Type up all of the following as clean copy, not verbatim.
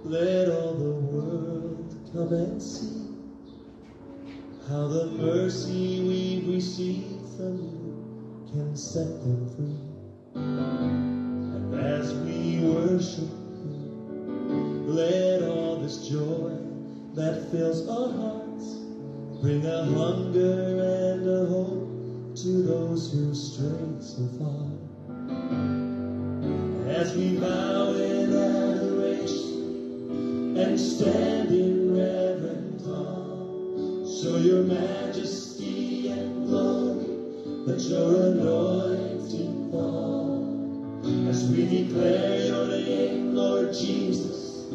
Let all the world come and see how the mercy we've received from you can set them free. And as we worship you, let all this joy that fills our hearts bring a hunger and a hope to those who stray so far. As we bow in adoration and stand in reverent awe, show your majesty and glory, let your anointing fall. As we declare your name, Lord Jesus,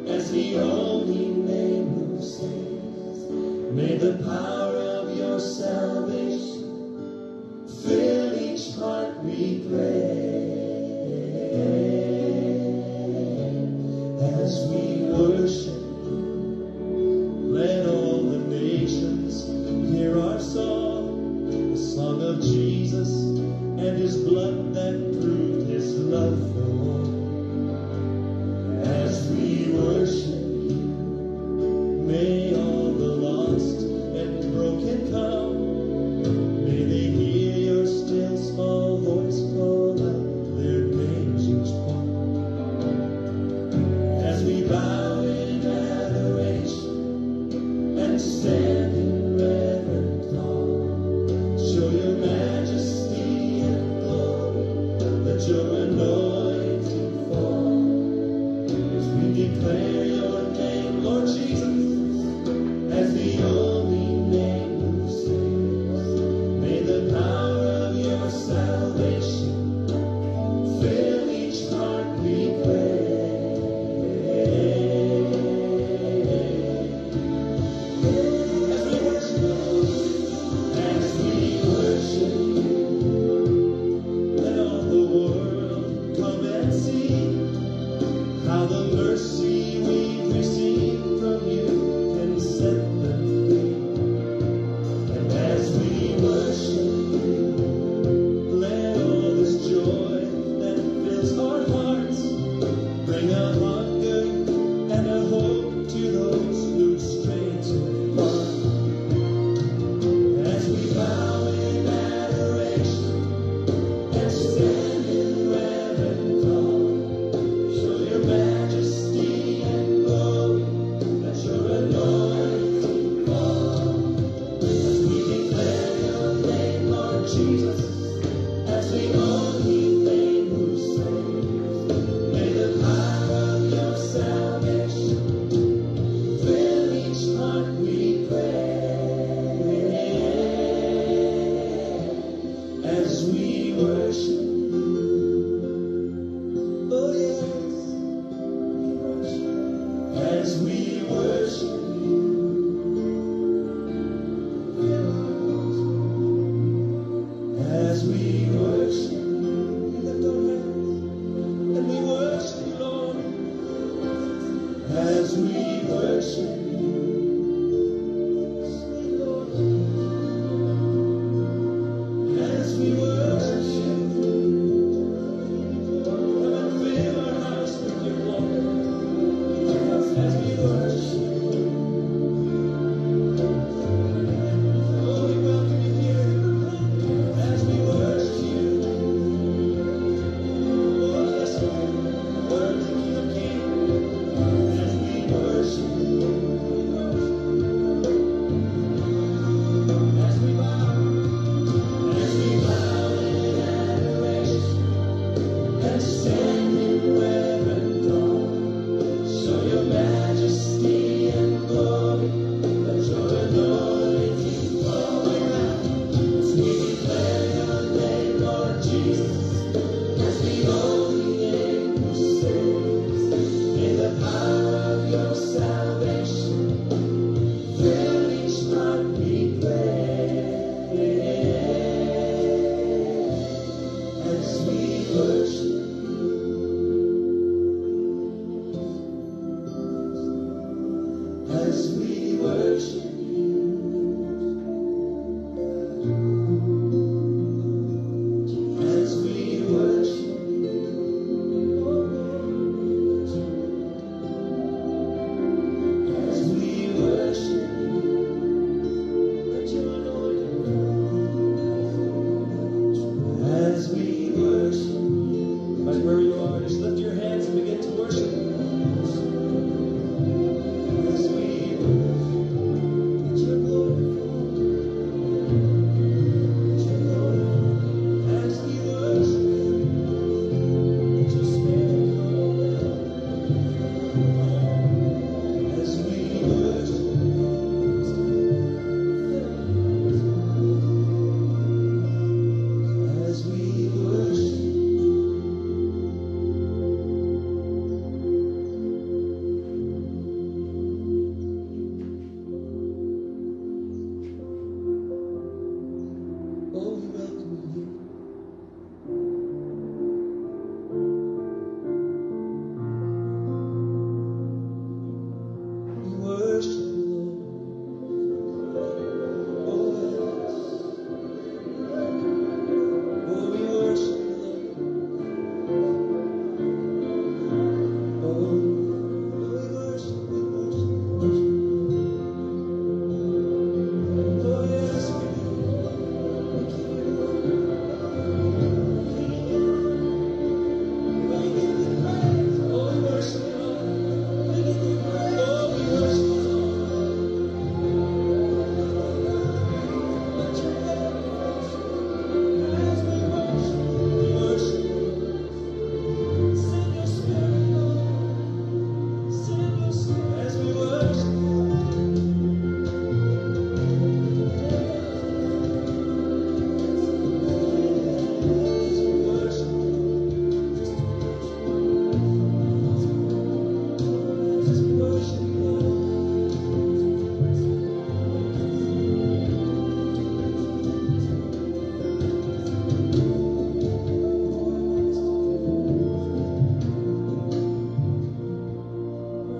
as the only name who saves, may the power of your salvation fill each heart, we pray. As we worship you, let all the nations hear our song, the song of Jesus and his blood that proved his love for all. As we worship you, may all the lost and broken come, may they hear your still small voice call out their names each one. As we bow in adoration and stand in reverent awe, show your majesty and glory, let your anointing fall. As we declare your name, Lord Jesus, as the only name who saves, may the power of your salvation fill each heart, we pray. Majesty and begin to worship, as we let your glory fall, let your glory fall, as we worship, let your spirit fall down, as we worship, as we worship. Oh, we welcome you. We worship you, Lord. Oh, yes. Oh, we worship you, Lord. Oh, we worship, we worship, we worship. Oh, yes, we do. We give you glory. We give you praise. Oh, we worship you, Lord. We give you praise. Oh, we worship you, Lord. Let your glory fall. As we worship, send your spirit, Lord. Send your spirit as we worship. As we worship, as we worship you, Lord.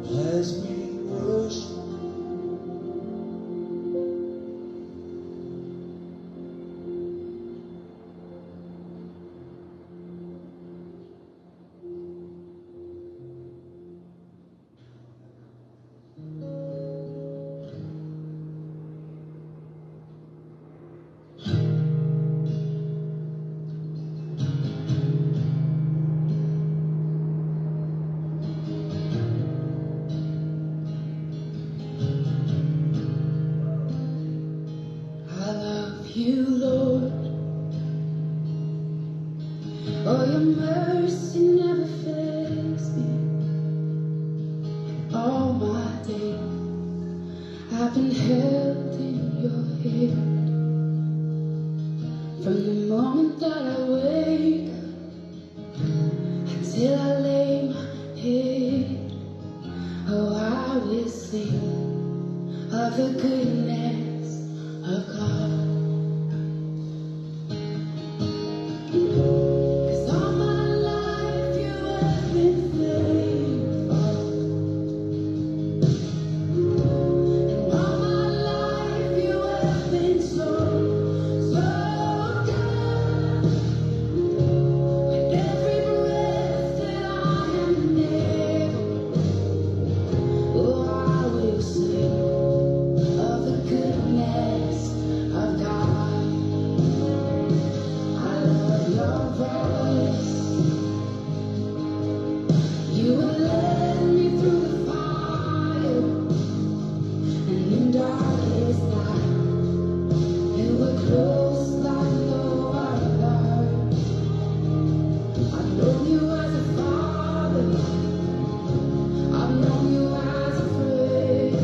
As we worship, I love you, Lord. Oh, your mercy never fails me. All my days I've been held in your hand. From the moment that I wake up until I lay my head, oh, I will sing of the goodness of God. 'Cause all my life you have been faithful, and all my life you have been so, so good. With every breath that I am able, oh, I will sing of the goodness of God. I love your voice. You have led me through the fire, and in darkest night, you were close like no other. I've known you as a father, I've known you as a friend,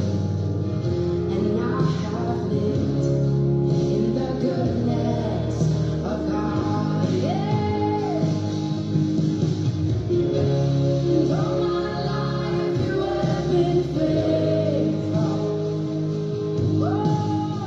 and I have lived in the goodness of God. Yeah. And all my life you have been faithful. Oh,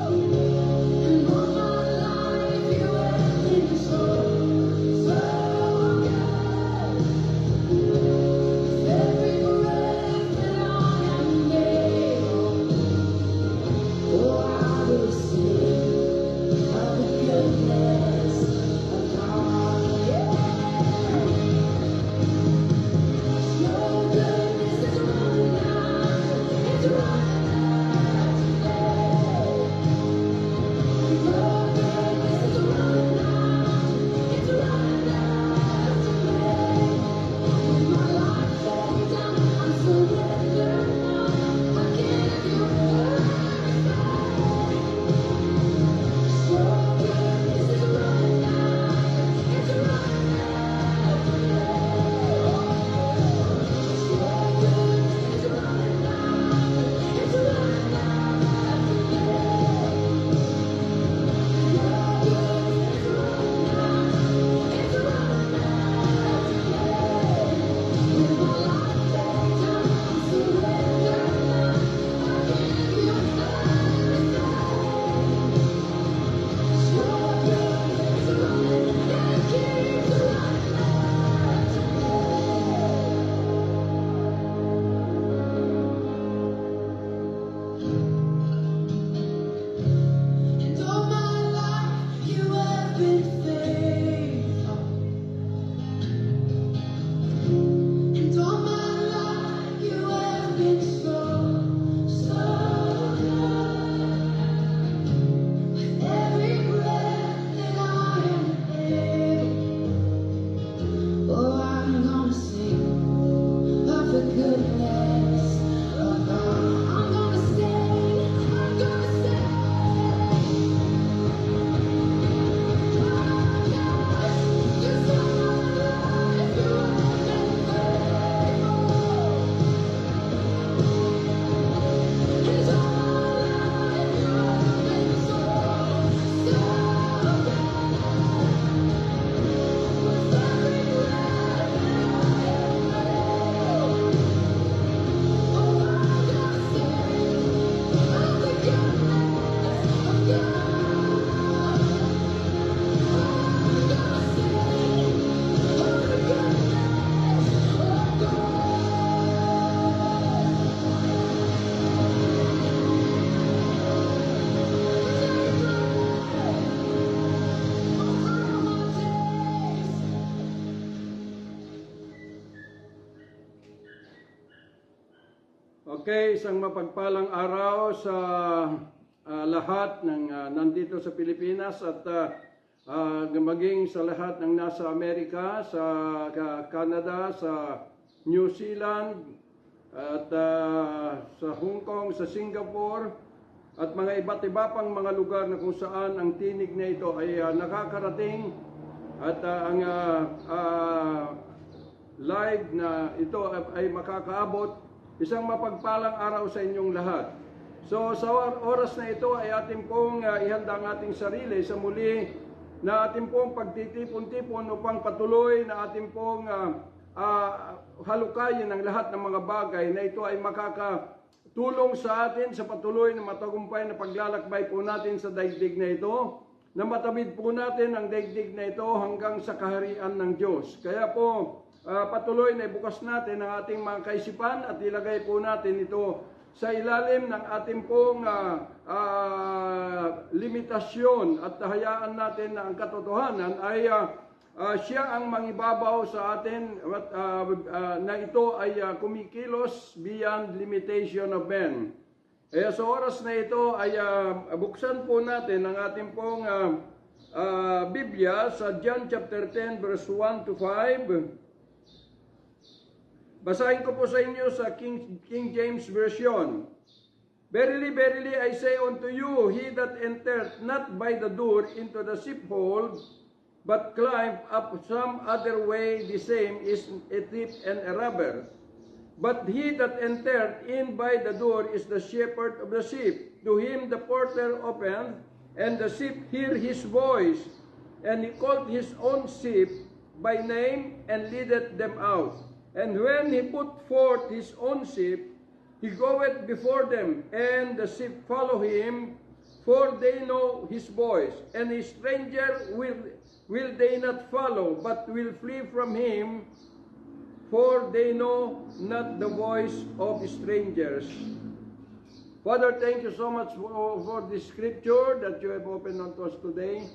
goodness. I'm gonna sing, I'm gonna sing. Just all my life you have been faithful. Just all my life you have been so good. With every breath that I am, oh, I'm gonna sing of the goodness of God. I'm gonna sing of the goodness of Okay, isang mapagpalang araw sa lahat ng nandito sa Pilipinas at maging sa lahat ng nasa Amerika, sa Canada, sa New Zealand, at sa Hong Kong, sa Singapore, at mga iba't iba pang mga lugar na kung saan ang tinig na ito ay nakakarating at ang live na ito ay makakaabot. Isang mapagpalang araw sa inyong lahat. So sa oras na ito ay ating pong ihanda ang ating sarili sa muli na ating pong pagtitipon-tipon upang patuloy na ating pong halukayin ang lahat ng mga bagay na ito ay makakatulong sa atin sa patuloy na matagumpay na paglalakbay po natin sa daigdig na ito, na matawid po natin ang daigdig na ito hanggang sa kaharian ng Diyos. Kaya po, patuloy na ibukas natin ang ating mga kaisipan at ilagay po natin ito sa ilalim ng ating pong limitasyon at hayaan natin na ang katotohanan ay siya ang mangibabaw sa atin na ito ay kumikilos beyond limitation of men. Kaya sa oras na ito ay buksan po natin ang ating pong Biblia sa John chapter 10 verse 1 to 5. Basahin ko po sa inyo sa King James Version. Verily, verily, I say unto you, he that entereth not by the door into the sheepfold, but climbeth up some other way, the same is a thief and a robber. But he that entereth in by the door is the shepherd of the sheep. To him the porter opened, and the sheep hear his voice. And he called his own sheep by name, and leadeth them out. And when he put forth his own sheep, he goeth before them, and the sheep follow him, for they know his voice. And a stranger will they not follow, but will flee from him, for they know not the voice of strangers. Father, thank you so much for this scripture that you have opened unto us today.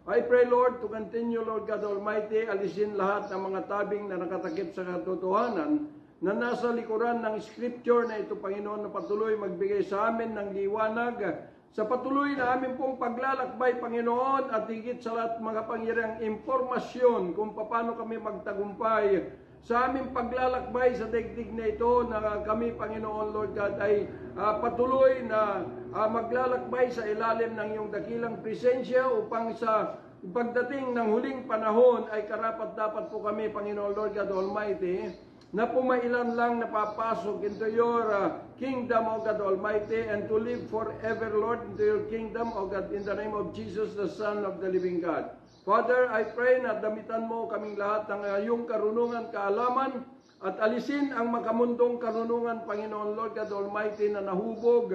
I pray, Lord, to continue, Lord God Almighty, alisin lahat ng mga tabing na nakatakip sa katotohanan na nasa likuran ng scripture na ito, Panginoon, na patuloy magbigay sa amin ng liwanag sa patuloy na amin pong paglalakbay, Panginoon, at higit sa lahat mga pangyariang impormasyon kung paano kami magtagumpay sa aming paglalakbay sa daigdig na ito, na kami, Panginoon, Lord God, ay patuloy na maglalakbay sa ilalim ng iyong dakilang presensya upang sa pagdating ng huling panahon ay karapat-dapat po kami, Panginoon, Lord God Almighty, na pumailan lang napapasok into your kingdom, O God Almighty, and to live forever, Lord, into your kingdom, O God, in the name of Jesus, the Son of the living God. Father, I pray na damitan mo kaming lahat ng iyong karunungan, kaalaman, at alisin ang makamundong karunungan, Panginoon, Lord God Almighty, na nahubog,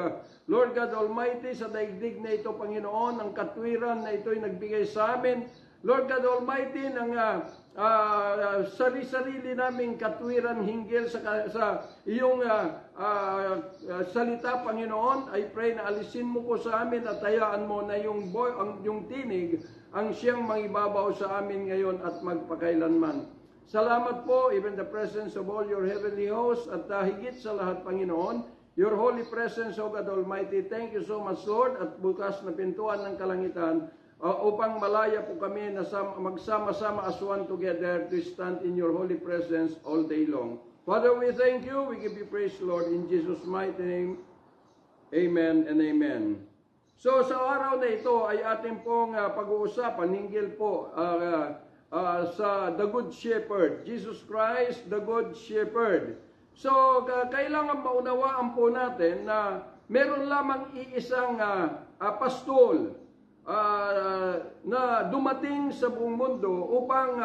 Lord God Almighty, sa daigdig na ito, Panginoon, ang katwiran na ito'y nagbigay sa amin, Lord God Almighty, ng sarili-sarili naming katwiran hinggil sa iyong salita, Panginoon. I pray na alisin mo po sa amin at hayaan mo na yung tinig ang siyang mangibabaw sa amin ngayon at magpakailanman. Salamat po, even the presence of all your heavenly hosts, at higit sa lahat, Panginoon, your holy presence, O God Almighty. Thank you so much, Lord, at bukas na pintuan ng kalangitan upang malaya po kami na magsama-sama as one together to stand in your holy presence all day long. Father, we thank you. We give you praise, Lord, in Jesus' mighty name. Amen and amen. So sa araw na ito ay ating pong pag-uusapan, hinggil po sa The Good Shepherd. Jesus Christ, The Good Shepherd. So kailangan maunawaan po natin na meron lamang iisang pastol na dumating sa buong mundo upang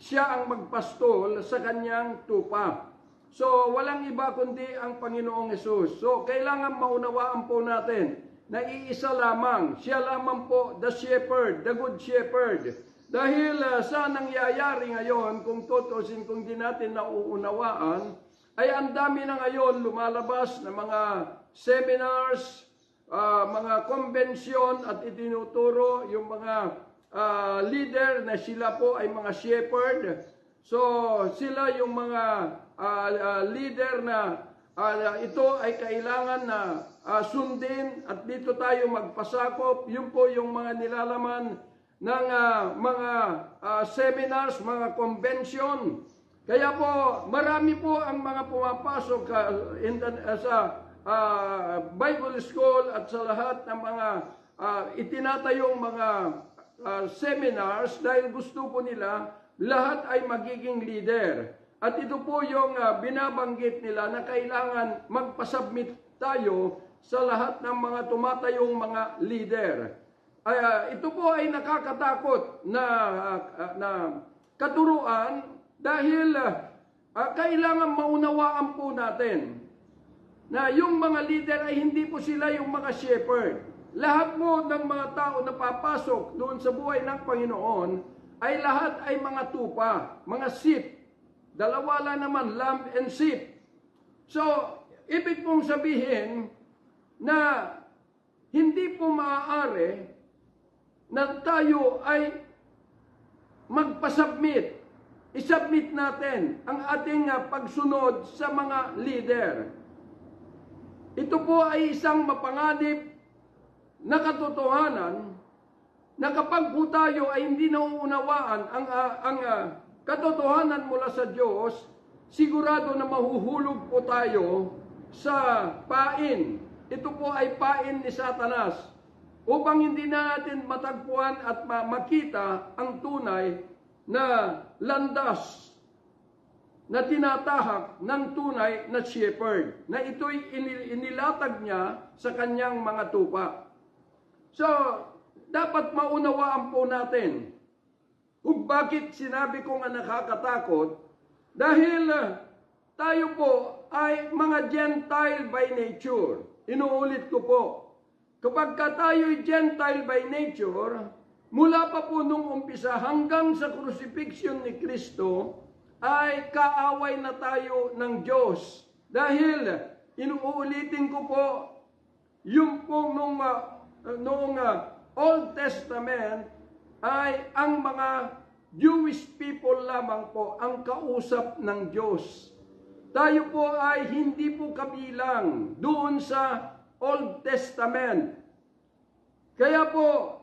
siya ang magpastol sa kanyang tupa. So, walang iba kundi ang Panginoong Hesus. So, kailangan maunawaan po natin na iisa lamang. Siya lamang po, the shepherd, the good shepherd. Dahil sa nangyayari ngayon, kung tutusin, kung di natin nauunawaan, ay ang dami na ngayon lumalabas na mga seminars, mga konbensyon at itinuturo yung mga leader na sila po ay mga shepherd. So, sila yung mga leader na ito ay kailangan na sundin at dito tayo magpasakop. Yun po yung mga nilalaman ng mga seminars, mga convention. Kaya po, marami po ang mga pumapasok sa Bible School at sa lahat ng mga itinatayong mga seminars dahil gusto po nila lahat ay magiging leader. At ito po yung binabanggit nila na kailangan magpasubmit tayo sa lahat ng mga tumatayong mga leader. Ito po ay nakakatakot na katuruan dahil kailangan maunawaan po natin na yung mga leader ay hindi po sila yung mga shepherd. Lahat po ng mga tao na papasok doon sa buhay ng Panginoon ay lahat ay mga tupa, mga sheep. Dalawa lang naman, lamb and sheep. So, ibig pong sabihin na hindi po maaari na tayo ay magpasubmit. I-submit natin ang ating pagsunod sa mga leader. Ito po ay isang mapanganib na katotohanan na kapag po tayo ay hindi nauunawaan ang katotohanan mula sa Diyos, sigurado na mahuhulog po tayo sa pain. Ito po ay pain ni Satanas upang hindi na natin matagpuan at makita ang tunay na landas na tinatahak ng tunay na shepherd, na ito'y inilatag niya sa kanyang mga tupa. So, dapat maunawaan po natin kung bakit sinabi ko nga nakakatakot, dahil tayo po ay mga Gentile by nature. Inuulit ko po, kapag tayo ay Gentile by nature, mula pa po nung umpisa hanggang sa crucifixion ni Kristo, ay kaaway na tayo ng Diyos. Dahil, inuulitin ko po, yung pong noong Old Testament ay ang mga Jewish people lamang po ang kausap ng Diyos. Tayo po ay hindi po kabilang doon sa Old Testament. Kaya po,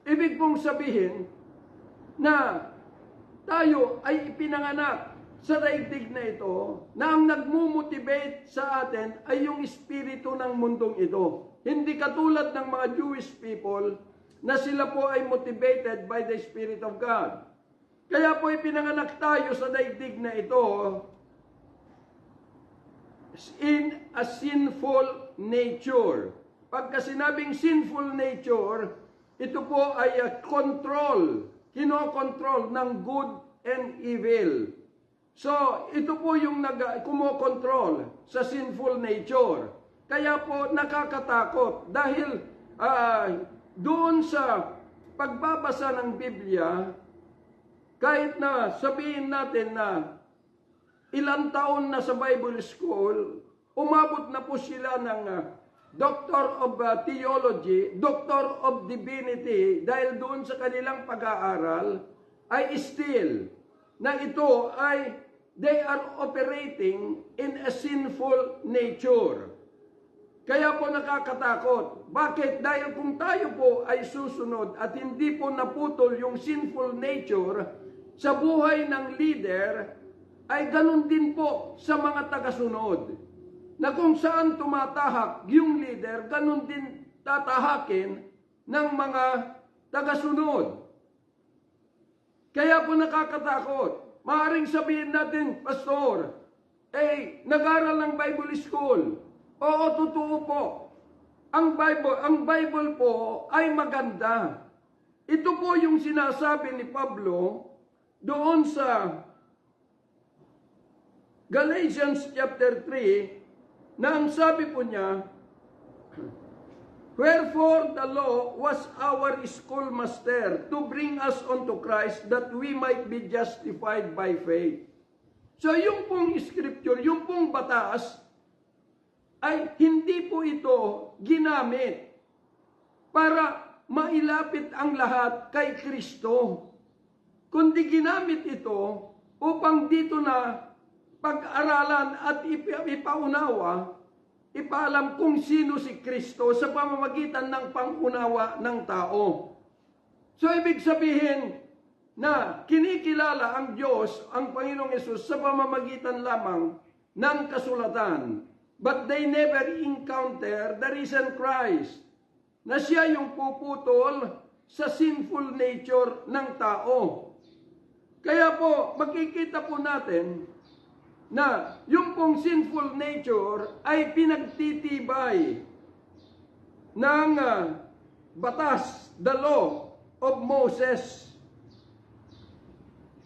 ibig pong sabihin na tayo ay ipinanganak sa daigdig na ito na ang nagmumotivate sa atin ay yung espiritu ng mundong ito. Hindi katulad ng mga Jewish people na sila po ay motivated by the Spirit of God. Kaya po ipinanganak tayo sa daigdig na ito in a sinful nature. Pagka sinabing sinful nature, ito po ay control, kinokontrol ng good and evil. So, ito po yung kumokontrol sa sinful nature. Kaya po nakakatakot dahil doon sa pagbabasa ng Biblia, kahit na sabihin natin na ilang taon na sa Bible School, umabot na po sila ng Doctor of Theology, Doctor of Divinity, dahil doon sa kanilang pag-aaral, ay still na ito ay they are operating in a sinful nature. Kaya po nakakatakot. Bakit? Dahil kung tayo po ay susunod at hindi po naputol yung sinful nature sa buhay ng leader, ay ganun din po sa mga tagasunod. Na kung saan tumatahak yung leader, ganun din tatahakin ng mga tagasunod. Kaya po nakakatakot. Maaaring sabihin natin, Pastor, nag-aral ng Bible School. Oo, totoo po. Ang Bible po ay maganda. Ito po yung sinasabi ni Pablo doon sa Galatians chapter 3, na ang sabi po niya, wherefore the law was our schoolmaster to bring us unto Christ that we might be justified by faith. So yung pong scripture, yung pong batas, ay hindi po ito ginamit para mailapit ang lahat kay Kristo. Kundi ginamit ito upang dito na pag-aralan at ipaunawa, ipaalam kung sino si Kristo sa pamamagitan ng pangunawa ng tao. So ibig sabihin na kinikilala ang Diyos, ang Panginoong Yesus sa pamamagitan lamang ng kasulatan. But they never encounter the risen Christ, na siya yung puputol sa sinful nature ng tao. Kaya po, makikita po natin na yung pong sinful nature ay pinagtitibay ng batas, the law of Moses.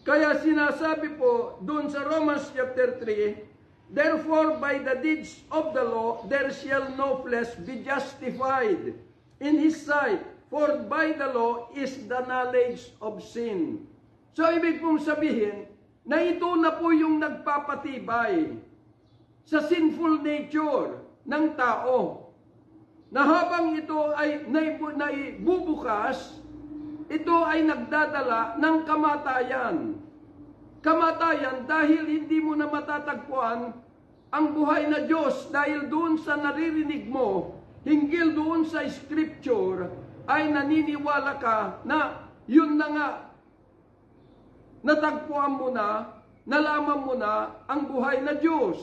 Kaya sinasabi po doon sa Romans chapter 3, therefore, by the deeds of the law, there shall no flesh be justified in his sight, for by the law is the knowledge of sin. So, ibig pong sabihin, na ito na po yung nagpapatibay sa sinful nature ng tao. Na habang ito ay naibubukas, ito ay nagdadala ng kamatayan. Kamatayan dahil hindi mo na matatagpuan ang buhay na Diyos dahil doon sa naririnig mo, hinggil doon sa scripture, ay naniniwala ka na yun na nga, natagpuan mo na, nalaman mo na ang buhay na Diyos.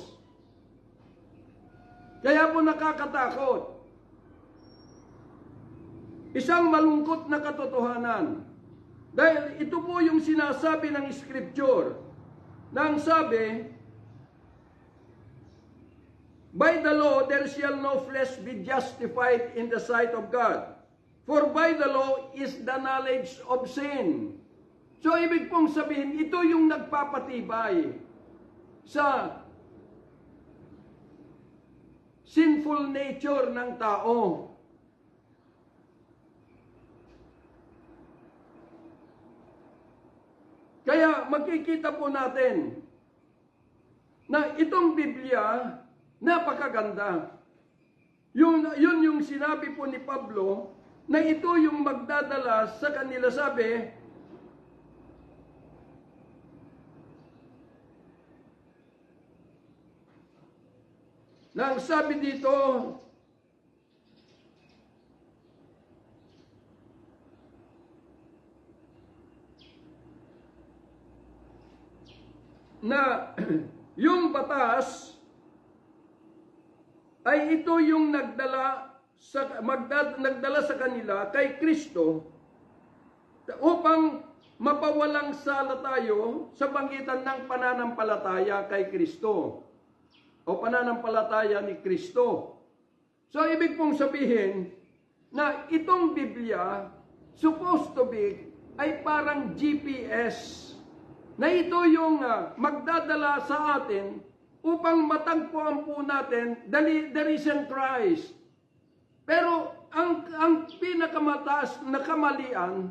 Kaya po nakakatakot. Isang malungkot na katotohanan. Dahil ito po yung sinasabi ng Scripture, na ang sabi, by the law there shall no flesh be justified in the sight of God. For by the law is the knowledge of sin. So ibig pong sabihin, ito yung nagpapatibay sa sinful nature ng tao. Kaya makikita po natin na itong Biblia, napakaganda. Yun yung sinabi po ni Pablo, na ito yung magdadala sa kanila, sabi, na ang sabi dito, na yung batas ay ito yung nagdala sa kanila kay Kristo upang mapawalang sala tayo sa pagitan ng pananampalataya kay Kristo o pananampalataya ni Kristo. So ibig pong sabihin na itong Biblia supposed to be ay parang GPS, na ito yung magdadala sa atin upang matagpuan po natin the risen Christ. Pero ang pinakamataas na kamalian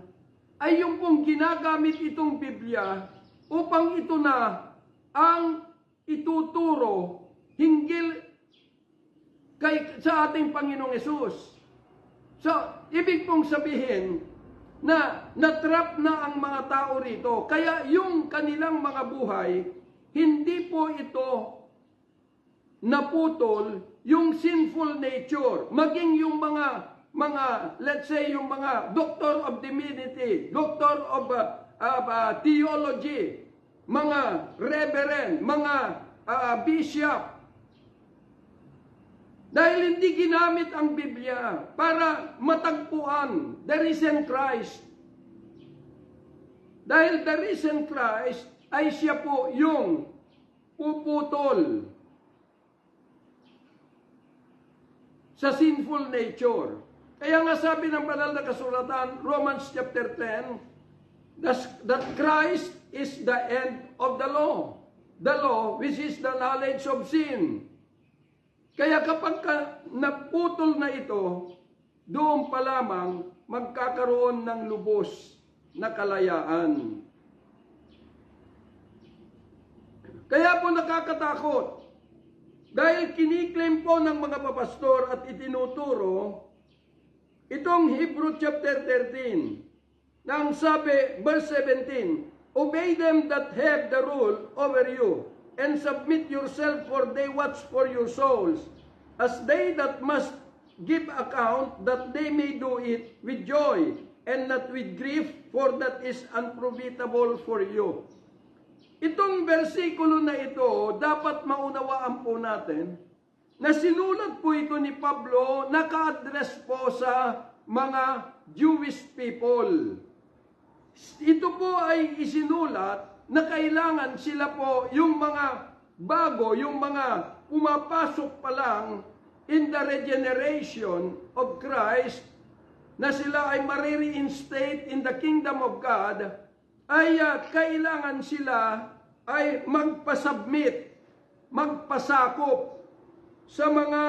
ay yung pong ginagamit itong Biblia upang ito na ang ituturo hinggil sa ating Panginoong Yesus. So, ibig pong sabihin na natrap na ang mga tao rito. Kaya yung kanilang mga buhay, hindi po ito naputol yung sinful nature, maging yung mga let's say yung mga doctor of divinity, doctor of theology, mga reverend, mga bishop. Dahil hindi ginamit ang Biblia para matagpuan the risen Christ. Dahil the risen Christ ay siya po yung puputol sa sinful nature. Kaya nga sabi ng banal na kasulatan, Romans chapter 10, that Christ is the end of the law. The law, which is the knowledge of sin. Kaya kapag naputol na ito, doon pa lamang magkakaroon ng lubos na kalayaan. Kaya po nakakatakot. Dahil kiniklaim po ng mga papastor at itinuturo, itong Hebrew chapter 13, na ang sabi, verse 17, obey them that have the rule over you, and submit yourself, for they watch for your souls, as they that must give account, that they may do it with joy, and not with grief, for that is unprofitable for you. Itong versikulo na ito, dapat maunawaan po natin, na sinulat po ito ni Pablo, naka-address po sa mga Jewish people. Ito po ay isinulat na kailangan sila po, yung mga bago, yung mga pumapasok pa lang in the regeneration of Christ, na sila ay ma-reinstate in the kingdom of God, ay kailangan sila ay magpasubmit, magpasakop sa mga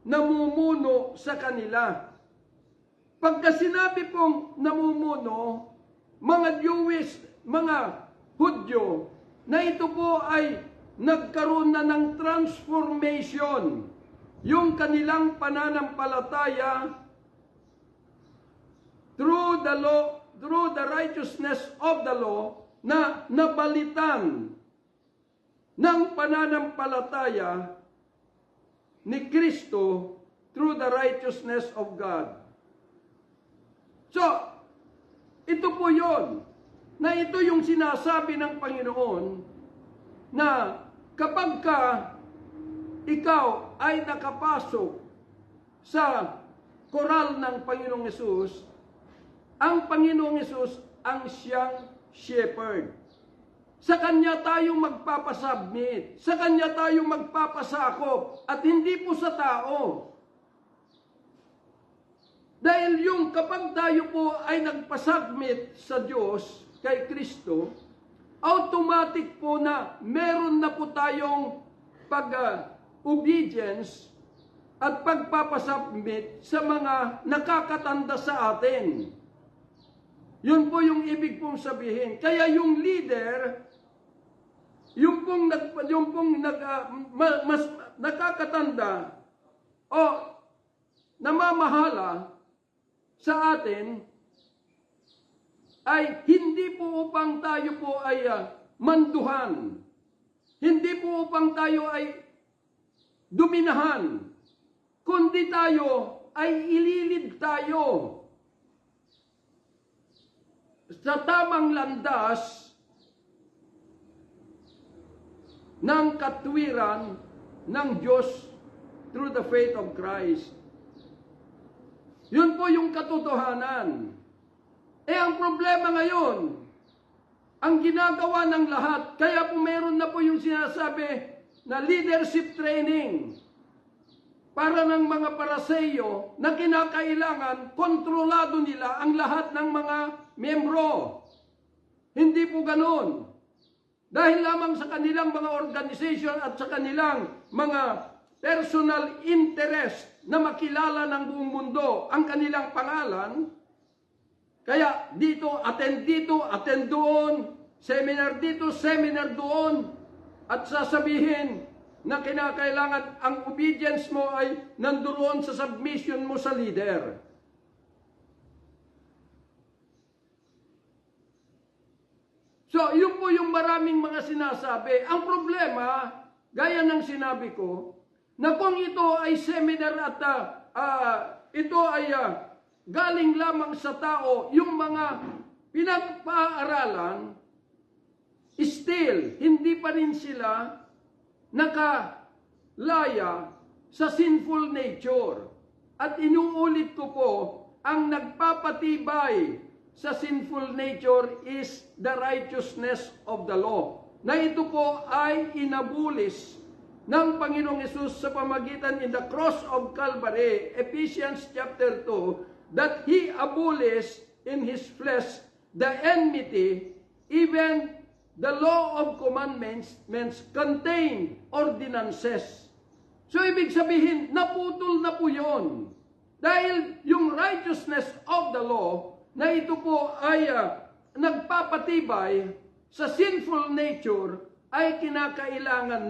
namumuno sa kanila. Pagka sinabi pong namumuno, mga Jewish, mga Hudyo, na ito po ay nagkaroon na ng transformation, yung kanilang pananampalataya through the law, through the righteousness of the law, na nabalitan ng pananampalataya ni Kristo through the righteousness of God. So, ito po yon, na ito yung sinasabi ng Panginoon, na kapag ka ikaw ay nakapasok sa koral ng Panginoong Hesus, ang Panginoong Hesus ang siyang shepherd. Sa Kanya tayo magpapasubmit. Sa Kanya tayo magpapasakop. At hindi po sa tao. Dahil yung kapag tayo po ay nagpasubmit sa Diyos, kay Kristo, automatic po na meron na po tayong pag-obedience at pagpapasubmit sa mga nakakatanda sa atin. Yun po yung ibig pong sabihin. Kaya yung leader, yung pong mas nakakatanda o namamahala sa atin, ay hindi po upang tayo po ay manduhan. Hindi po upang tayo ay dominahan. Kundi tayo ay ililid tayo sa tamang landas ng katwiran ng Diyos through the faith of Christ. Yun po yung katotohanan. Ang problema ngayon, ang ginagawa ng lahat, kaya po meron na po yung sinasabi na leadership training para ng mga paraseyo na kinakailangan kontrolado nila ang lahat ng mga miyembro. Hindi po ganon. Dahil lamang sa kanilang mga organization at sa kanilang mga personal interest na makilala ng buong mundo ang kanilang pangalan, kaya dito, attend doon, seminar dito, seminar doon, at sasabihin na kinakailangan ang obedience mo ay nandoon sa submission mo sa leader. So, yun po yung maraming mga sinasabi. Ang problema, gaya ng sinabi ko, na kung ito ay seminar at ito ay galing lamang sa tao, yung mga pinagpaaralan, still, hindi pa rin sila nakalaya sa sinful nature. At inuulit ko po, ang nagpapatibay sa sinful nature is the righteousness of the law. Na ito po ay inabulis ng Panginoong Hesus sa pamagitan in the cross of Calvary, Ephesians chapter 2, that He abolished in His flesh the enmity, even the law of commandments contained ordinances. So, ibig sabihin, naputol na po yun. Dahil yung righteousness of the law, na ito po ay nagpapatibay sa sinful nature, ay kinakailangan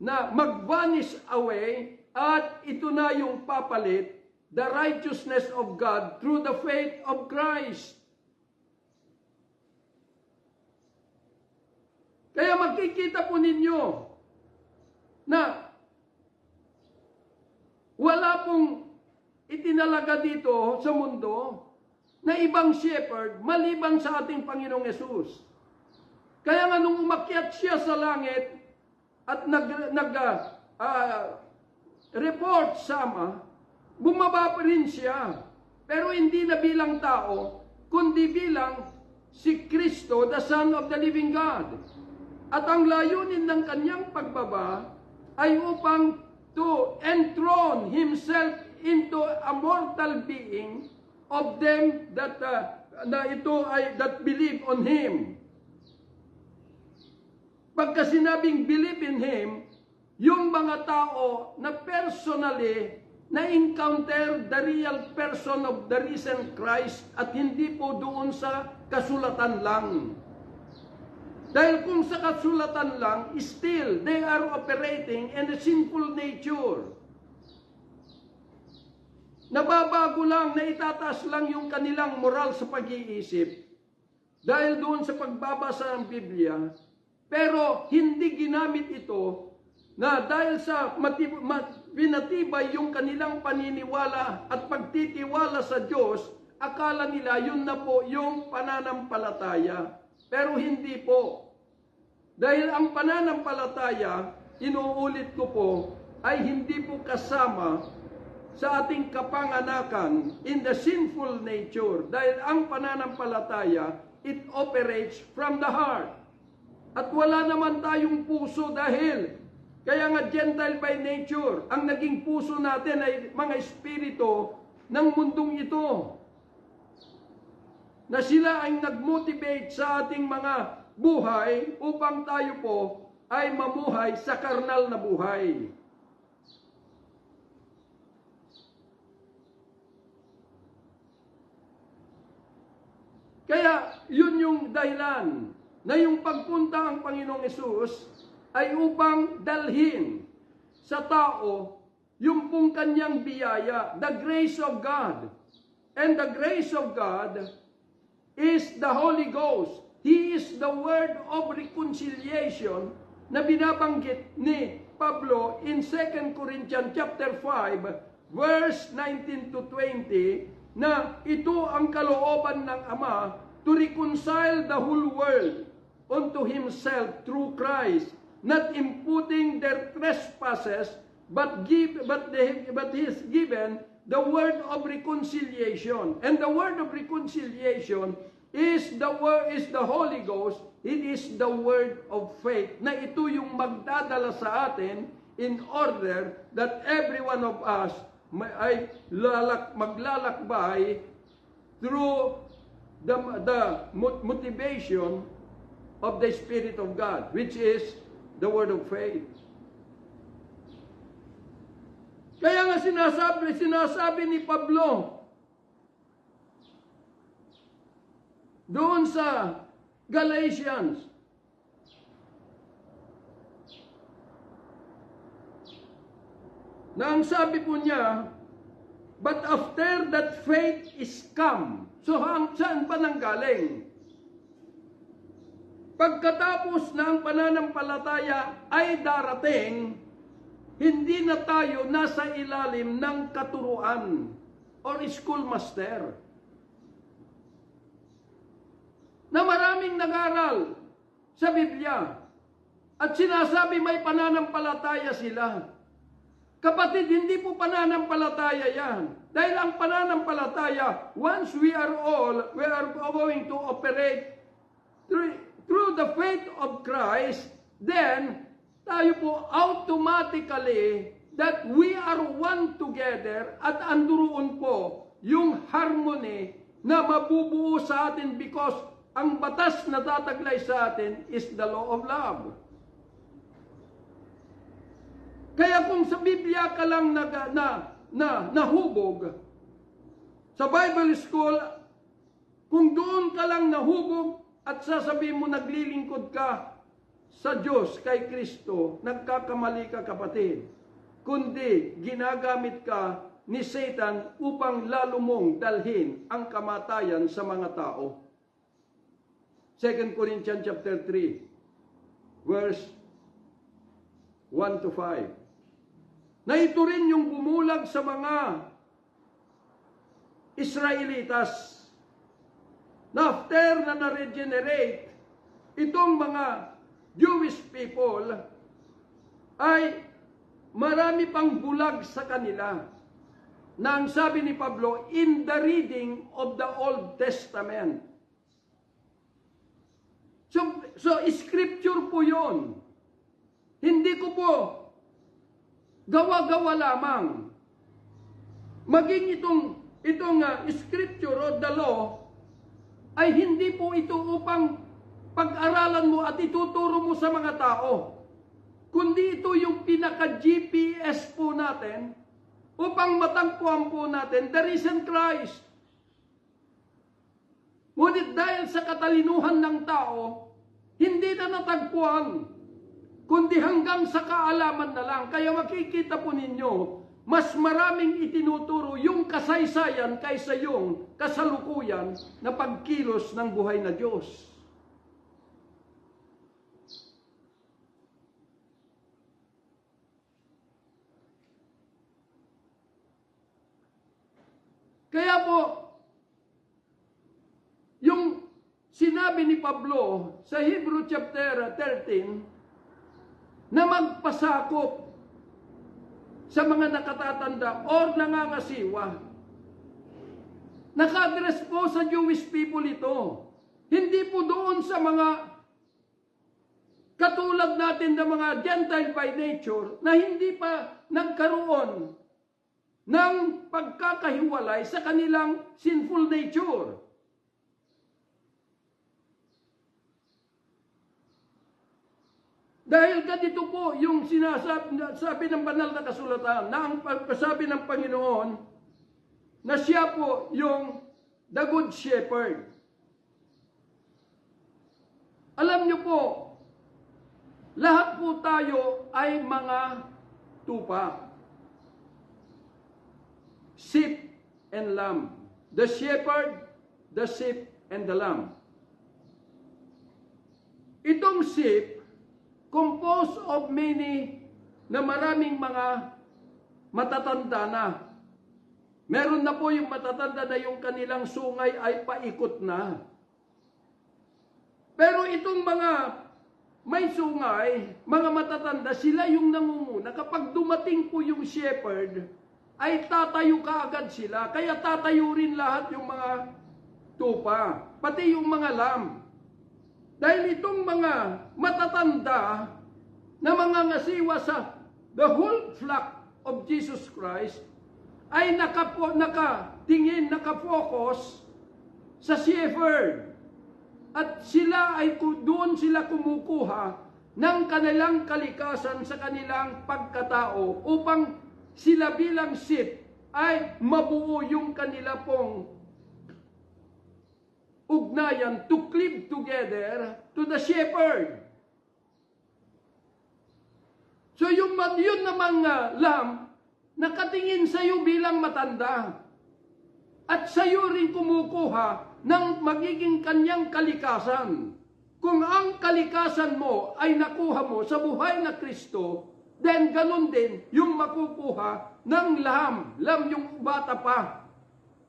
na mag-vanish away, at ito na yung papalit, the righteousness of God through the faith of Christ. Kaya makikita po ninyo na wala pong itinalaga dito sa mundo na ibang shepherd maliban sa ating Panginoong Hesus. Kaya nga nung umakyat siya sa langit at report sama, bumaba pa rin siya. Pero hindi na bilang tao, kundi bilang si Kristo, the Son of the living God. At ang layunin ng kanyang pagbaba ay upang to enthrone himself into a mortal being of them that that believe on him. Pagka sinabing believe in him, yung mga tao na personally na-encounter the real person of the risen Christ at hindi po doon sa kasulatan lang. Dahil kung sa kasulatan lang, still, they are operating in a sinful nature. Nababago lang, naitataas lang yung kanilang moral sa pag-iisip dahil doon sa pagbabasa ng Biblia, pero hindi ginamit ito na dahil sa pinatibay yung kanilang paniniwala at pagtitiwala sa Diyos, akala nila yun na po yung pananampalataya. Pero hindi po. Dahil ang pananampalataya, inuulit ko po, ay hindi po kasama sa ating kapanganakan in the sinful nature. Dahil ang pananampalataya, it operates from the heart. At wala naman tayong puso dahil, kaya nga Gentile by nature, ang naging puso natin ay mga espiritu ng mundong ito. Na sila ay nag-motivate sa ating mga buhay upang tayo po ay mamuhay sa karnal na buhay. Kaya yun yung dahilan na yung pagpunta ang Panginoong Hesus ay upang dalhin sa tao yung pong kanyang biyaya, the grace of God. And the grace of God is the Holy Ghost. He is the word of reconciliation na binabanggit ni Pablo in 2 Corinthians chapter 5, verse 19 to 20, na ito ang kalooban ng Ama to reconcile the whole world unto Himself through Christ, not imputing their trespasses, but He has given the word of reconciliation. And the word of reconciliation is the Holy Ghost. It is the word of faith. Na ito yung magdadala sa atin in order that every one of us ay maglalakbay through the motivation of the Spirit of God, which is the word of faith. Kaya nga sinasabi ni Pablo doon sa Galatians, na ang sabi po niya, but after that faith is come. So saan pa nanggaling? Pagkatapos ng pananampalataya ay darating, hindi na tayo nasa ilalim ng katuruan or schoolmaster. Na maraming nag-aral sa Biblia at sinasabi may pananampalataya sila. Kapatid, hindi po pananampalataya yan. Dahil ang pananampalataya, once we are going to operate through the faith of Christ, then tayo po automatically that we are one together at anduroon po yung harmony na mabubuo sa atin because ang batas na tataglay sa atin is the law of love. Kaya kung sa Biblia ka lang nahubog, sa Bible school, kung doon ka lang nahubog at sasabihin mo naglilingkod ka sa Diyos, kay Kristo, nagkakamali ka, kapatid. Kundi ginagamit ka ni Satan upang lalo mong dalhin ang kamatayan sa mga tao. 2 Corinthians chapter 3, verse 1 to 5. Na ito rin yung bumulag sa mga Israelitas na after na na-regenerate, itong mga Jewish people ay marami pang bulag sa kanila na ang sabi ni Pablo, in the reading of the Old Testament. So scripture po yun. Hindi ko po gawa-gawa lamang. Maging itong scripture o the law ay hindi po ito upang pag-aralan mo at ituturo mo sa mga tao. Kundi ito yung pinaka-GPS po natin upang matagpuan po natin the risen Christ. Ngunit dahil sa katalinuhan ng tao, hindi na natagpuan, kundi hanggang sa kaalaman na lang. Kaya makikita po ninyo, mas maraming itinuturo yung kasaysayan kaysa yung kasalukuyan na pagkilos ng buhay na Diyos. Kaya po, yung sinabi ni Pablo sa Hebrew chapter 13, na magpasakop sa mga nakatatanda or nangangasiwa. Naka-address po sa Jewish people ito. Hindi po doon sa mga katulad natin na mga Gentile by nature na hindi pa nagkaroon ng pagkakahiwalay sa kanilang sinful nature. Dahil ganito po yung sinasabi ng banal na kasulatan na ang pagsabi ng Panginoon na siya po yung the good shepherd. Alam niyo po, lahat po tayo ay mga tupa. Sheep and lamb. The shepherd, the sheep, and the lamb. Itong sheep, composed of many na maraming mga matatanda na. Meron na po yung matatanda na yung kanilang sungay ay paikot na. Pero itong mga may sungay, mga matatanda, sila yung nangunguna. Kapag dumating po yung shepherd, ay tatayo kaagad sila. Kaya tatayo rin lahat yung mga tupa, pati yung mga lamb. Dahil itong mga matatanda na mga ngasiwa sa the whole flock of Jesus Christ ay nakatingin, nakafocus sa shepherd. At sila ay doon sila kumukuha ng kanilang kalikasan sa kanilang pagkatao upang sila bilang sheep ay mabuo yung kanila pong ugnayan to cleave together to the shepherd. So yun namang lamb, nakatingin sa iyo bilang matanda. At sa iyo rin kumukuha ng magiging kanyang kalikasan. Kung ang kalikasan mo ay nakuha mo sa buhay na Kristo, then ganun din yung makukuha ng lam yung bata pa,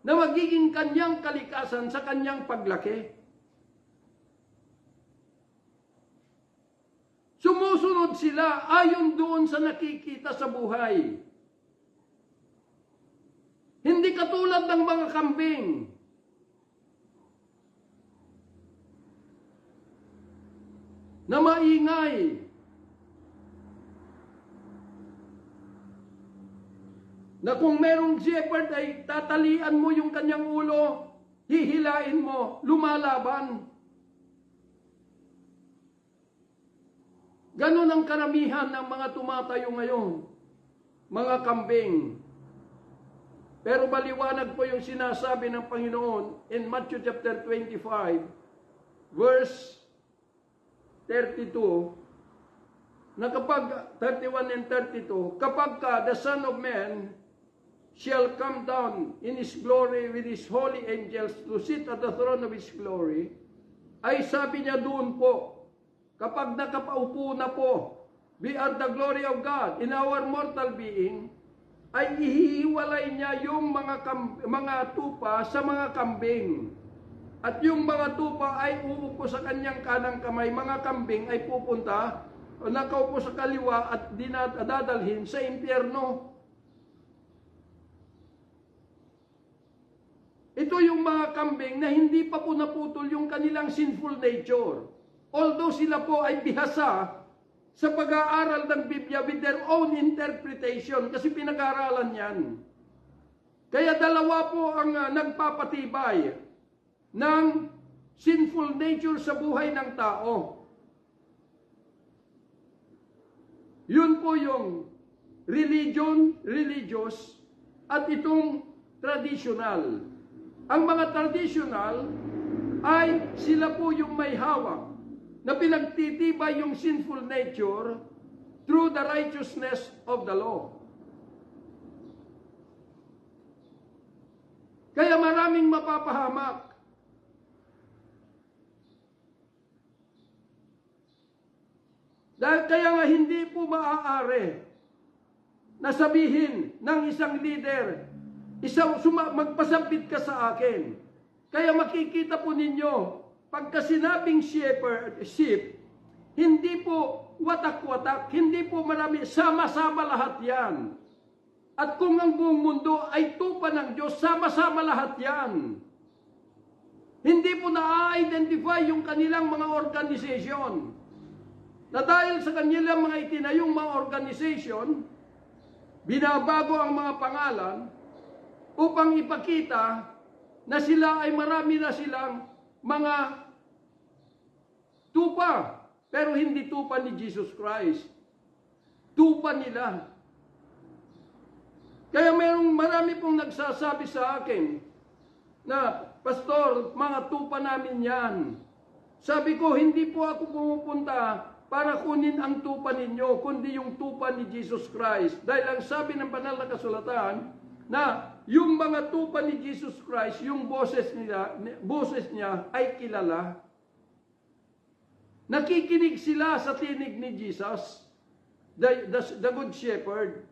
na magiging kanyang kalikasan sa kanyang paglaki. Sumusunod sila ayon doon sa nakikita sa buhay. Hindi katulad ng mga kambing. Na maingay. Na kung merong shepherd ay tatalian mo yung kanyang ulo, hihilain mo, lumalaban. Ganon ang karamihan ng mga tumatayo ngayon, mga kambing. Pero maliwanag po yung sinasabi ng Panginoon in Matthew chapter 25, verse 32, na kapag, 31 and 32, kapag the Son of Man shall come down in His glory with His holy angels to sit at the throne of His glory, ay sabi niya doon po, kapag nakapaupo na po, we are the glory of God in our mortal being, ay ihiwalay niya yung mga tupa sa mga kambing. At yung mga tupa ay uupo sa kanyang kanang kamay, mga kambing ay pupunta, nakaupo sa kaliwa at dadalhin sa impyerno. Ito yung mga kambing na hindi pa po naputol yung kanilang sinful nature. Although sila po ay bihasa sa pag-aaral ng Biblia with their own interpretation, kasi pinag-aaralan yan. Kaya dalawa po ang nagpapatibay ng sinful nature sa buhay ng tao. Yun po yung religious, at itong traditional. Ang mga traditional ay sila po yung may hawak na pinagtitibay yung sinful nature through the righteousness of the law. Kaya maraming mapapahamak. Dahil kaya nga hindi po maaari na sabihin ng isang leader, magpasambit ka sa akin. Kaya makikita po ninyo, pagka sinabing sheep, hindi po watak-watak, hindi po marami, sama-sama lahat yan. At kung ang buong mundo ay tupa ng Diyos, sama-sama lahat yan. Hindi po na-identify yung kanilang mga organization. Na dahil sa kanilang mga itinayong mga organization, binabago ang mga pangalan upang ipakita na sila ay marami na silang mga tupa, pero hindi tupa ni Jesus Christ. Tupa nila. Kaya marami pong nagsasabi sa akin na, Pastor, mga tupa namin yan. Sabi ko, hindi po ako pumupunta para kunin ang tupa ninyo, kundi yung tupa ni Jesus Christ. Dahil ang sabi ng banal na kasulatan, na yung mga tupa ni Jesus Christ, yung boses niya ay kilala. Nakikinig sila sa tinig ni Jesus, the Good Shepherd.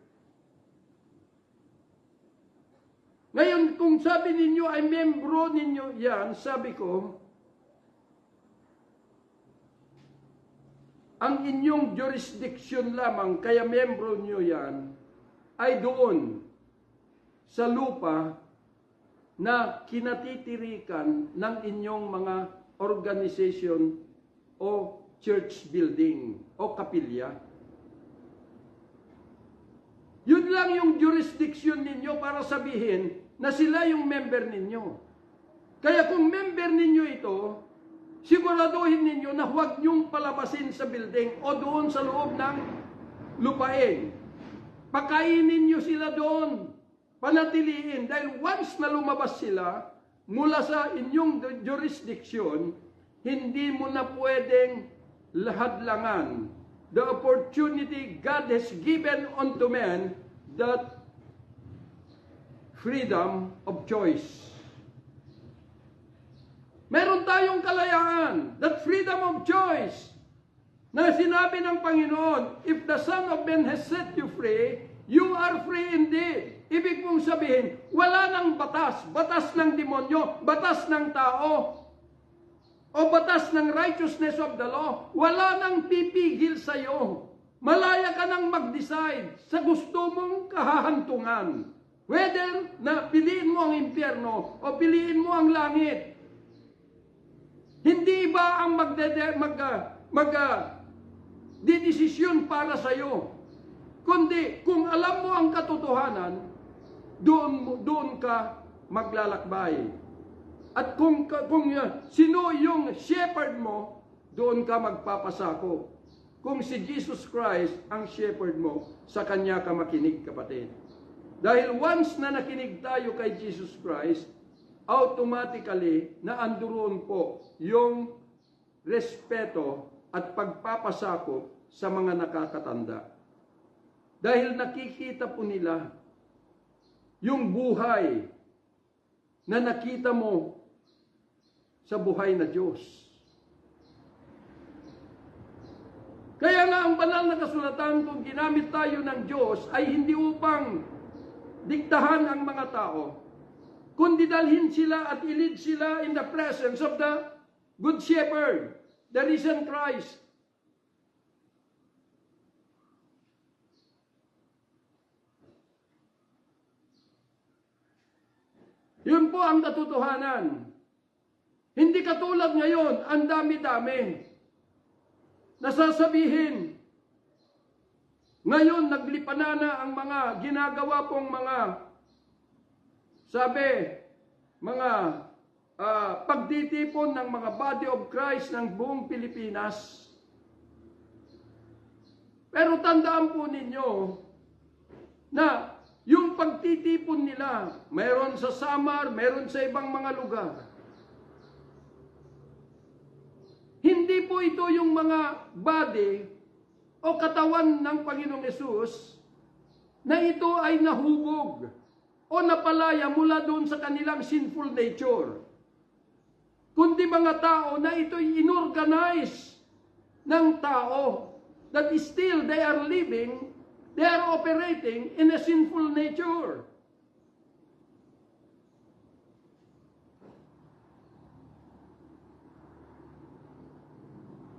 Ngayon, kung sabi ninyo ay membro ninyo yan, sabi ko, ang inyong jurisdiction lamang, kaya membro nyo yan, ay doon sa lupa na kinatitirikan ng inyong mga organization o church building o kapilya. Yun lang yung jurisdiction ninyo para sabihin na sila yung member ninyo. Kaya kung member ninyo ito, siguraduhin ninyo na huwag nyong palabasin sa building o doon sa loob ng lupain. Pakainin nyo sila doon. Panatiliin. Dahil once na lumabas sila mula sa inyong jurisdiction, hindi mo na pwedeng lahadlangan the opportunity God has given unto men, that freedom of choice. Meron tayong kalayaan, that freedom of choice, na sinabi ng Panginoon, if the Son of Man has set you free, you are free indeed. Ibig mong sabihin, wala nang batas. Batas ng demonyo, batas ng tao, o batas ng righteousness of the law. Wala nang pipigil sa iyo. Malaya ka nang mag-decide sa gusto mong kahahantungan. Whether na piliin mo ang impyerno o piliin mo ang langit. Hindi ba ang didesisyon para sa iyo? Kundi kung alam mo ang katotohanan, doon ka maglalakbay. At kung sino yung shepherd mo, doon ka magpapasako. Kung si Jesus Christ ang shepherd mo, sa Kanya ka makinig, kapatid. Dahil once na nakinig tayo kay Jesus Christ, automatically na anduroon po yung respeto at pagpapasakop sa mga nakakatanda. Dahil nakikita po nila yung buhay na nakita mo sa buhay na Diyos. Kaya nga ang banal na kasulatan, kung ginamit tayo ng Diyos, ay hindi upang diktahan ang mga tao, kundi dalhin sila at ilid sila in the presence of the Good Shepherd, the risen Christ. Yun po ang katotohanan. Hindi katulad ngayon, ang dami-dami. Nasasabihin, ngayon, naglipanana ang mga ginagawa pong mga, mga pagtitipon ng mga body of Christ ng buong Pilipinas. Pero tandaan po ninyo na yung pagtitipon nila, mayroon sa Samar, mayroon sa ibang mga lugar. Hindi po ito yung mga body o katawan ng Panginoong Hesus na ito ay nahubog o napalaya mula doon sa kanilang sinful nature. Kundi mga tao na ito'y inorganize ng tao that still they are living, they are operating in a sinful nature.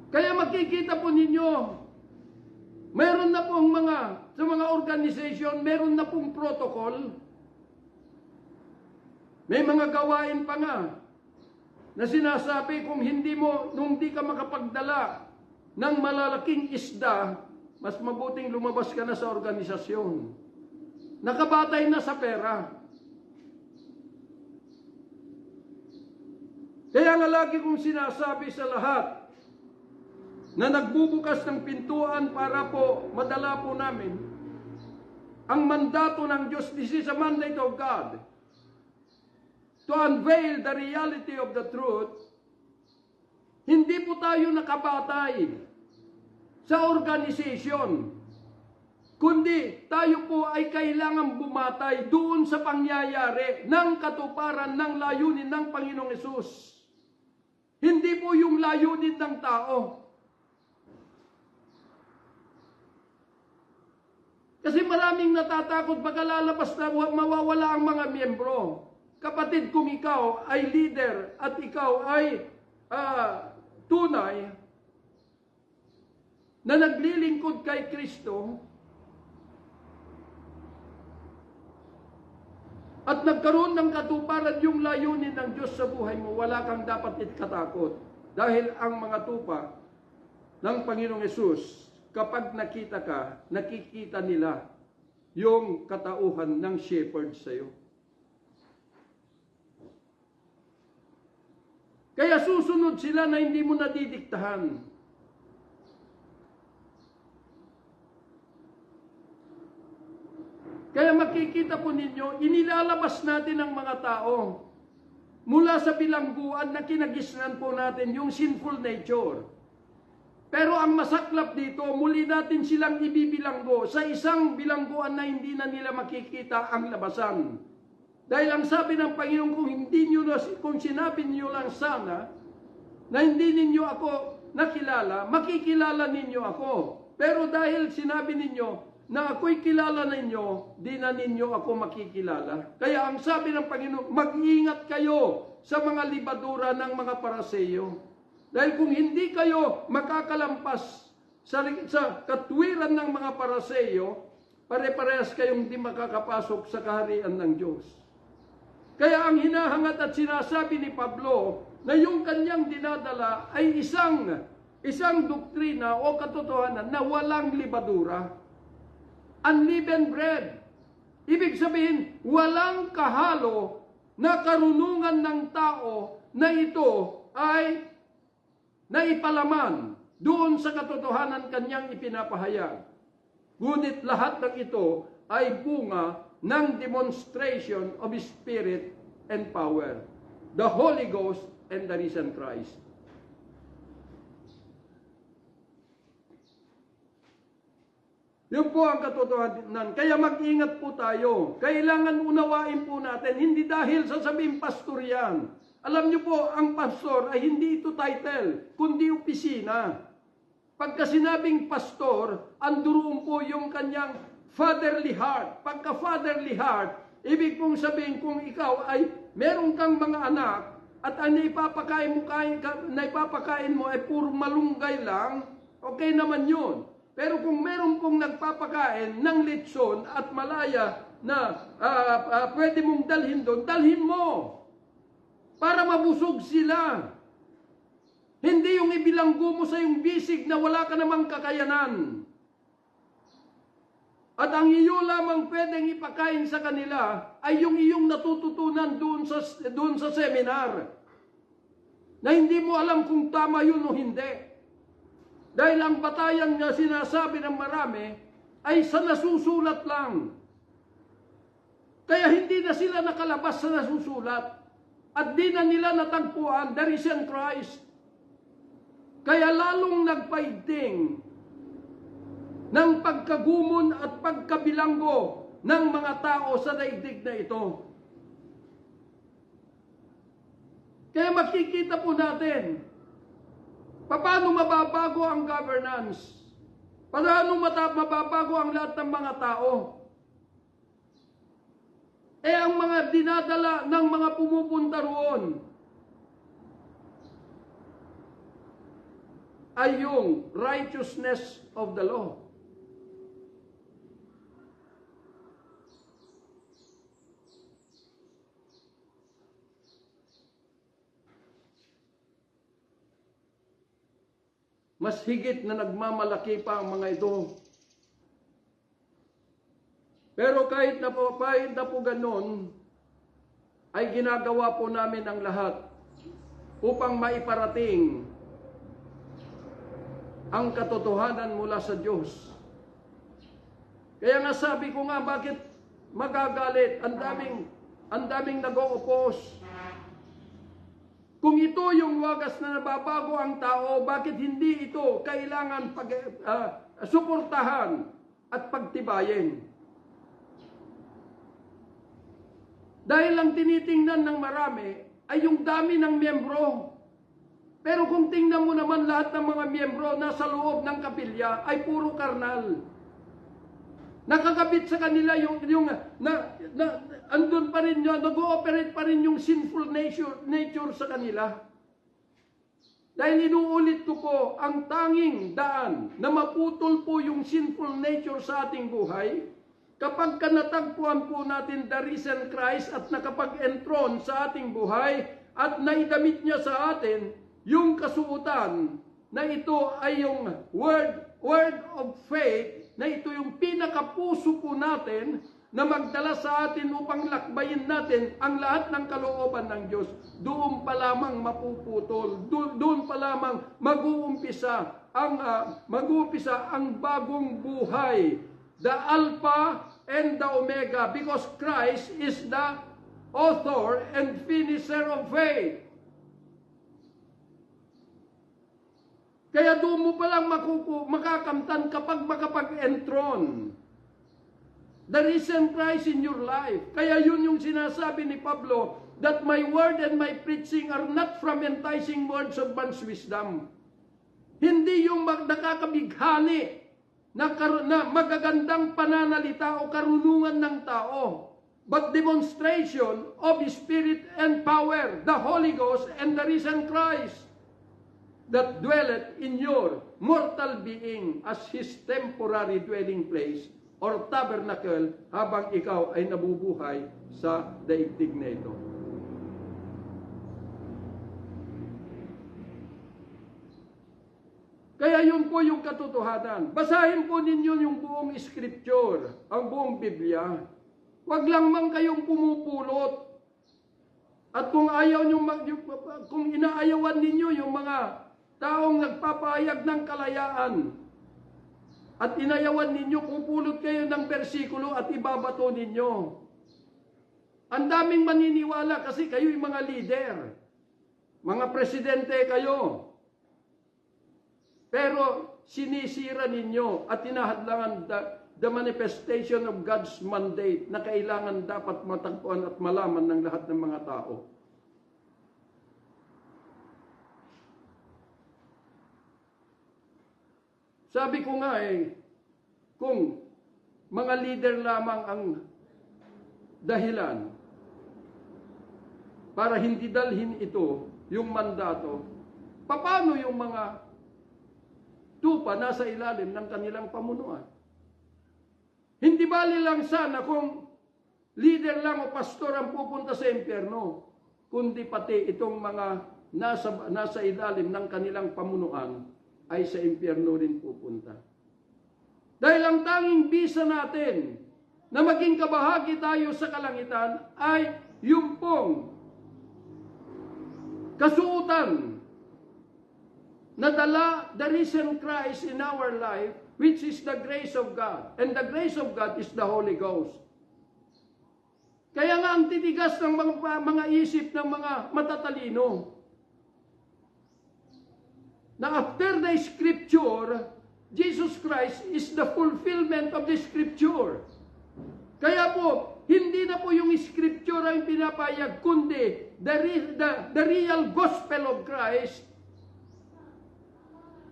Kaya makikita po ninyo, meron na pong sa mga organization, meron na pong protocol. May mga gawain pa nga na sinasabi kung nung di ka makapagdala ng malalaking isda, mas mabuting lumabas ka na sa organisasyon. Nakabatay na sa pera. Kaya nga lagi kong sinasabi sa lahat na nagbubukas ng pintuan para po madala po namin ang mandato ng Diyos. This is a mandate of God to unveil the reality of the truth. Hindi po tayo nakabatay sa organization, kundi tayo po ay kailangan bumatay doon sa pangyayari ng katuparan ng layunin ng Panginoong Hesus. Hindi po yung layunin ng tao. Kasi maraming natatakot baka lalabas na mawawala ang mga miyembro. Kapatid, kung ikaw ay leader at ikaw ay tunay na naglilingkod kay Kristo at nagkaroon ng katuparan yung layunin ng Diyos sa buhay mo, wala kang dapat ikatakot. Dahil ang mga tupa ng Panginoong Hesus, kapag nakita ka, nakikita nila yung katauhan ng shepherd sa iyo. Kaya susunod sila na hindi mo nadidiktahan. Kaya makikita po ninyo, inilalabas natin ang mga tao mula sa bilangguan na kinagisnan po natin yung sinful nature. Pero ang masaklap dito, muli natin silang ibibilanggo sa isang bilangguan na hindi na nila makikita ang labasan. Dahil ang sabi ng Panginoon, kung sinabi niyo lang sana na hindi ninyo ako nakilala, makikilala ninyo ako. Pero dahil sinabi ninyo na ako'y kilala ninyo, di na ninyo ako makikilala. Kaya ang sabi ng Panginoon, mag-ingat kayo sa mga libadura ng mga Paraseyo. Dahil kung hindi kayo makakalampas sa katwiran ng mga Paraseyo, pare-parehas kayong di makakapasok sa kaharian ng Diyos. Kaya ang hinahangat at sinasabi ni Pablo na yung kanyang dinadala ay isang doktrina o katotohanan na walang libadura. Unleavened bread. Ibig sabihin, walang kahalo na karunungan ng tao na ito ay naipalaman doon sa katotohanan kanyang ipinapahayag. Ngunit lahat ng ito ay bunga ng demonstration of Spirit and power, the Holy Ghost and the risen Christ. Yun po ang katotohanan. Kaya mag-ingat po tayo. Kailangan unawain po natin, hindi dahil sasabihin pastor yan. Alam niyo po, ang pastor ay hindi ito title, kundi opisina. Pagka sinabing pastor, anduroon po yung kanyang fatherly heart. Pagka fatherly heart, ibig pong sabihin kung ikaw ay meron kang mga anak at ang naipapakain mo ay puro malunggay lang, okay naman yun. Pero kung meron pong nagpapakain ng litson at malaya na pwede mong dalhin doon, dalhin mo para mabusog sila. Hindi yung ibilanggo mo sa yung bisig na wala ka namang kakayanan. At ang iyo lamang pwedeng ipakain sa kanila ay yung iyong natututunan doon sa seminar. Na hindi mo alam kung tama yun o hindi. Dahil ang batayan na sinasabi ng marami ay sa nasusulat lang. Kaya hindi na sila nakalabas sa nasusulat. At di na nila natagpuan the risen Christ. Kaya lalong nagpaigting ng pagkagumon at pagkabilanggo ng mga tao sa daigdig na ito. Kaya makikita po natin, paano mababago ang governance? Paano mababago ang lahat ng mga tao? Ang mga dinadala ng mga pumupunta roon ay yung righteousness of the law. Mas higit na nagmamalaki pa ang mga ito. Pero kahit na po ganun, ay ginagawa po namin ang lahat upang maiparating ang katotohanan mula sa Diyos. Kaya nga sabi ko nga, bakit magagalit? Ang daming nag-o-oppose. Kung ito yung wagas na nababago ang tao, bakit hindi ito kailangan suportahan at pagtibayin? Dahil ang tinitingnan ng marami ay yung dami ng miyembro. Pero kung tingnan mo naman lahat ng mga miyembro nasa loob ng kapilya ay puro karnal. Nakakabit sa kanila andun pa rin yun, nag-ooperate pa rin yung sinful nature sa kanila. Dahil inuulit ko po, ang tanging daan na maputol po yung sinful nature sa ating buhay, kapag natagpuan po natin the risen Christ at nakapag-entron sa ating buhay at naidamit niya sa atin yung kasuotan na ito ay yung word of faith, na ito yung pinakapuso po natin na magdala sa atin upang lakbayin natin ang lahat ng kalooban ng Diyos. Doon pa lamang mapuputol, doon pa lamang mag-uumpisa ang bagong buhay. The Alpha and the Omega, because Christ is the author and finisher of faith. Kaya doon mo palang makakamtan kapag makapag-entron the risen Christ in your life. Kaya yun yung sinasabi ni Pablo, that my word and my preaching are not from enticing words of man's wisdom. Hindi yung nakakabighani na magagandang pananalita o karunungan ng tao, but demonstration of Spirit and power, the Holy Ghost and the risen Christ that dwelleth in your mortal being as His temporary dwelling place or tabernacle habang ikaw ay nabubuhay sa daigdig na ito. Kaya yun po yung katotohanan. Basahin po ninyo yung buong scripture, ang buong Biblia. Huwag lang man kayong pumupulot. At kung kung inaayawan ninyo yung mga taong nagpapahayag ng kalayaan, at inayawan ninyo, pupulot kayo ng bersikulo at ibabato ninyo. Ang daming maniniwala kasi kayo yung mga leader. Mga presidente kayo. Pero sinisira ninyo at tinahadlangan the manifestation of God's mandate na kailangan dapat matagpuan at malaman ng lahat ng mga tao. Sabi ko nga kung mga leader lamang ang dahilan para hindi dalhin ito, yung mandato, paano yung mga tupa nasa ilalim ng kanilang pamunuan? Hindi bali lang sana kung leader lang o pastor ang pupunta sa impyerno, kundi pati itong mga nasa ilalim ng kanilang pamunuan ay sa impyerno rin pupunta. Dahil ang tanging bisa natin na maging kabahagi tayo sa kalangitan ay yung pong kasuotan na dala the risen Christ in our life, which is the grace of God. And the grace of God is the Holy Ghost. Kaya nga ang titigas ng mga isip ng mga matatalino, na after the Scripture, Jesus Christ is the fulfillment of the Scripture. Kaya po, hindi na po yung Scripture ang pinapayag, kundi the real gospel of Christ.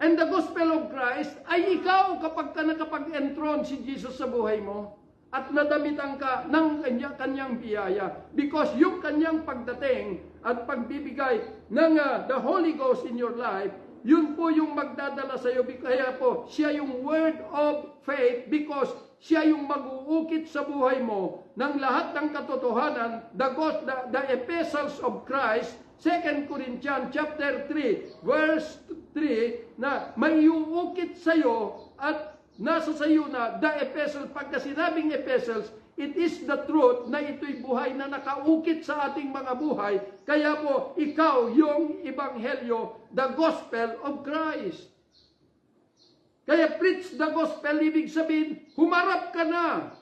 And the gospel of Christ ay ikaw kapag ka nakapag-entron si Jesus sa buhay mo at nadamitan ka ng kanyang biyaya. Because yung kanyang pagdating at pagbibigay ng the Holy Ghost in your life, yun po yung magdadala sa iyo. Kaya po, siya yung word of faith because siya yung mag-uukit sa buhay mo ng lahat ng katotohanan, the epistles of Christ, 2 Corinthians chapter 3, verse 3, na may uukit sa iyo at nasa sa iyo na the epistles. Pagka sinabing epistles, it is the truth na ito'y buhay na nakaukit sa ating mga buhay. Kaya po, ikaw yung ebanghelyo, the gospel of Christ. Kaya preach the gospel, ibig sabihin, humarap ka na.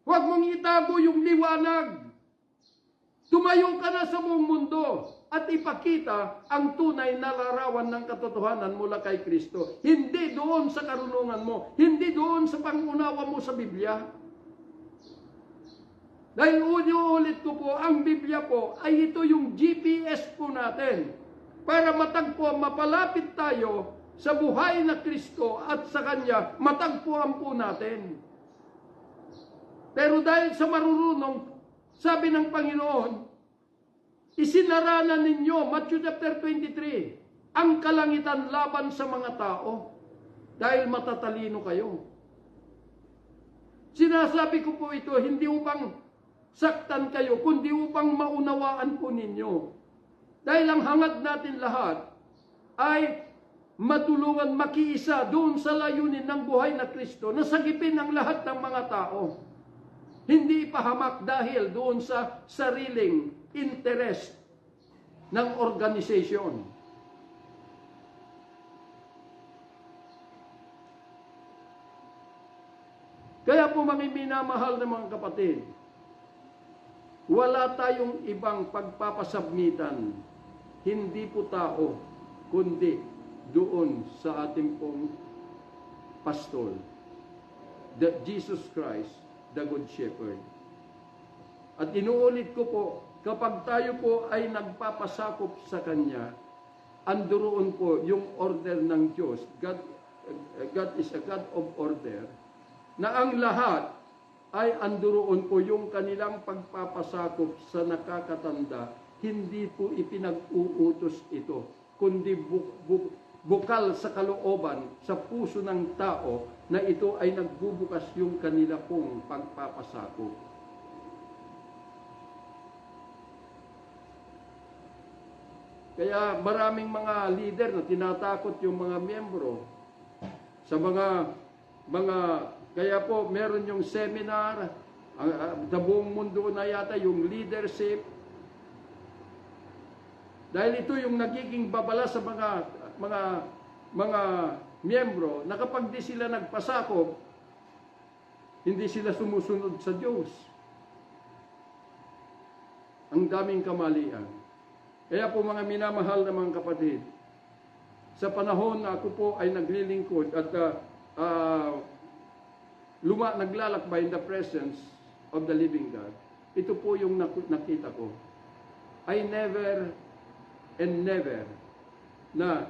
Huwag mong itago yung liwanag. Tumayo ka na sa buong mundo at ipakita ang tunay na larawan ng katotohanan mula kay Kristo. Hindi doon sa karunungan mo, hindi doon sa pangunawa mo sa Biblia. Dahil ulit ko po, ang Biblia po ay ito yung GPS po natin para matagpuan, mapalapit tayo sa buhay na Kristo at sa Kanya, matagpuan po natin. Pero dahil sa marurunong, sabi ng Panginoon, isinaranan ninyo, Matthew chapter 23, ang kalangitan laban sa mga tao dahil matatalino kayo. Sinasabi ko po ito, hindi upang saktan kayo, kundi upang maunawaan po ninyo. Dahil ang hangad natin lahat ay matulungan makiisa doon sa layunin ng buhay na Kristo na sagipin ang lahat ng mga tao. Hindi ipahamak dahil doon sa sariling interest ng organisasyon. Kaya po mga minamahal na mga kapatid, wala tayong ibang pagpapasubmitan, hindi po tao, kundi doon sa ating pong pastor, Jesus Christ, the Good Shepherd. At inuulit ko po, kapag tayo po ay nagpapasakop sa Kanya, anduroon po yung order ng Diyos. God is a God of order, na ang lahat ay anduroon po yung kanilang pagpapasakop sa nakakatanda. Hindi po ipinag-uutos ito, kundi bukal sa kalooban, sa puso ng tao, na ito ay nagbubukas yung kanila pong pagpapasakop. Kaya maraming mga leader na tinatakot yung mga miyembro sa mga kaya po meron yung seminar sa buong mundo na yata, yung leadership. Dahil ito yung nagiging babala sa mga miyembro na kapag di sila nagpasakop, hindi sila sumusunod sa Diyos. Ang daming kamalian. Kaya po mga minamahal na mga kapatid, sa panahon na ako po ay naglilingkod at naglalakbay in the presence of the living God, ito po yung nakita ko. I never and never na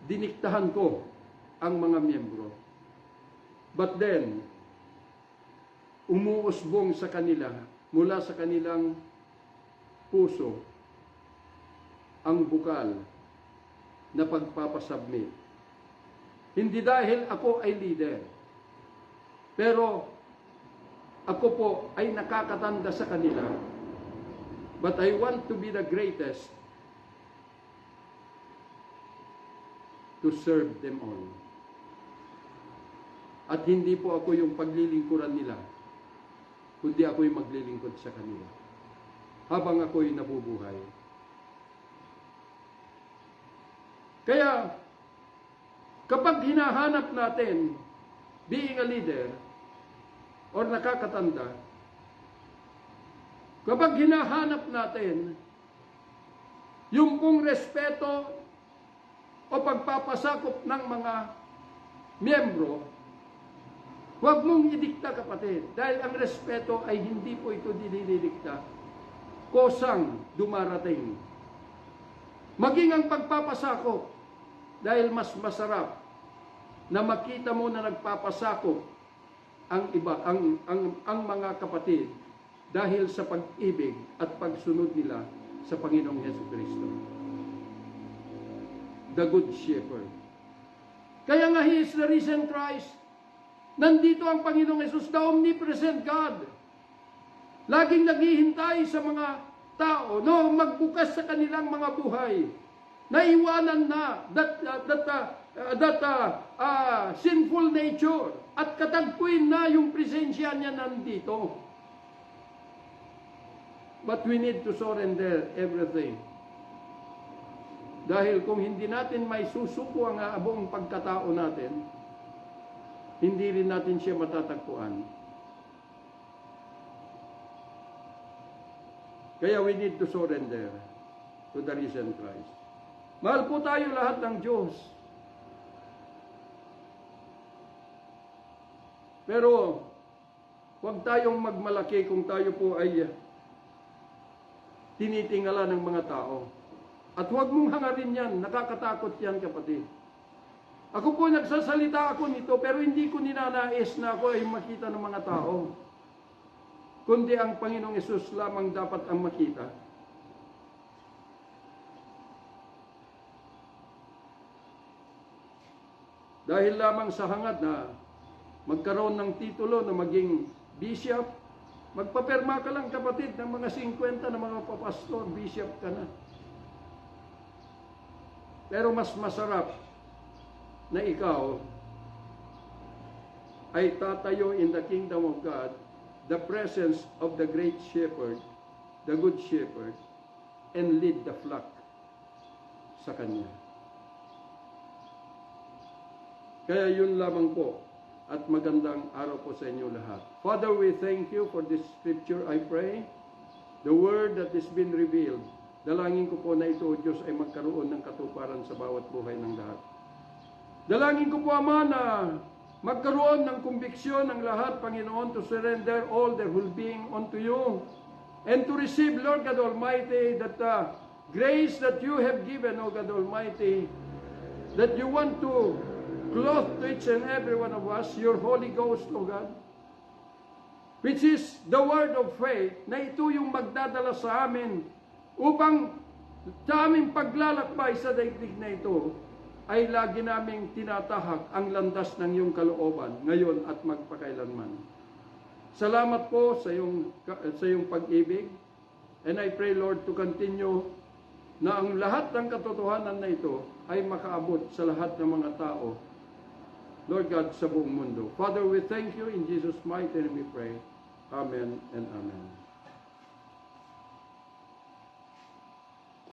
diniktahan ko ang mga miyembro. But then, umuusbong sa kanila, mula sa kanilang puso, ang bukal na pagpapasubmit. Hindi dahil ako ay leader, pero ako po ay nakakatanda sa kanila, but I want to be the greatest to serve them all. At hindi po ako yung paglilingkuran nila, kundi ako yung maglilingkod sa kanila habang ako'y nabubuhay. Kaya, kapag hinahanap natin being a leader or nakakatanda, kapag hinahanap natin yung pong respeto o pagpapasakop ng mga miyembro, huwag mong idikta, kapatid, dahil ang respeto ay hindi po ito dinidikta. Kusang dumarating. Maging ang pagpapasakop, dahil mas masarap na makita mo na nagpapasakop ang iba, ang mga kapatid, dahil sa pag-ibig at pagsunod nila sa Panginoong Jesucristo, the Good Shepherd. Kaya nga He is the risen Christ. Nandito ang Panginoong Jesus, the omnipresent God. Laging naghihintay sa mga tao, no, magbukas sa kanilang mga buhay. Naiwanan na that sinful nature at katagpuin na yung presensya niya nandito. But we need to surrender everything. Dahil kung hindi natin may susuko ang buong pagkatao natin, hindi rin natin siya matatagpuan. Kaya we need to surrender to the risen Christ. Mahal po tayo lahat ng Diyos. Pero, huwag tayong magmalaki kung tayo po ay tinitingala ng mga tao. At huwag mong hangarin yan, nakakatakot yan, kapatid. Ako po nagsasalita ako nito, pero hindi ko ninanais na ako ay makita ng mga tao. Kundi ang Panginoong Hesus lamang dapat ang makita. Dahil lamang sa hangad na magkaroon ng titulo na maging bishop, magpaperma ka lang, kapatid, ng mga 50 na mga papastor, bishop ka na. Pero mas masarap na ikaw ay tatayo in the kingdom of God, the presence of the great shepherd, the good shepherd, and lead the flock sa Kanya. Kaya yun lamang po, at magandang araw po sa inyo lahat. Father, we thank you for this scripture, I pray. The word that has been revealed. Dalangin ko po na ito, O Diyos, ay magkaroon ng katuparan sa bawat buhay ng lahat. Dalangin ko po, Ama, na magkaroon ng kumbiksyon ng lahat, Panginoon, to surrender all their whole being unto you. And to receive, Lord God Almighty, that grace that you have given, O God Almighty, that you want to clothe to each and every one of us, your Holy Ghost, O God, which is the word of faith, na ito yung magdadala sa amin upang sa aming paglalakbay sa daigdig na ito, ay lagi naming tinatahak ang landas ng iyong kalooban ngayon at magpakailanman. Salamat po sa iyong pag-ibig, and I pray, Lord, to continue na ang lahat ng katotohanan na ito ay makaabot sa lahat ng mga tao, Lord God, sa buong mundo. Father, we thank you. In Jesus' mighty name we pray. Amen and amen.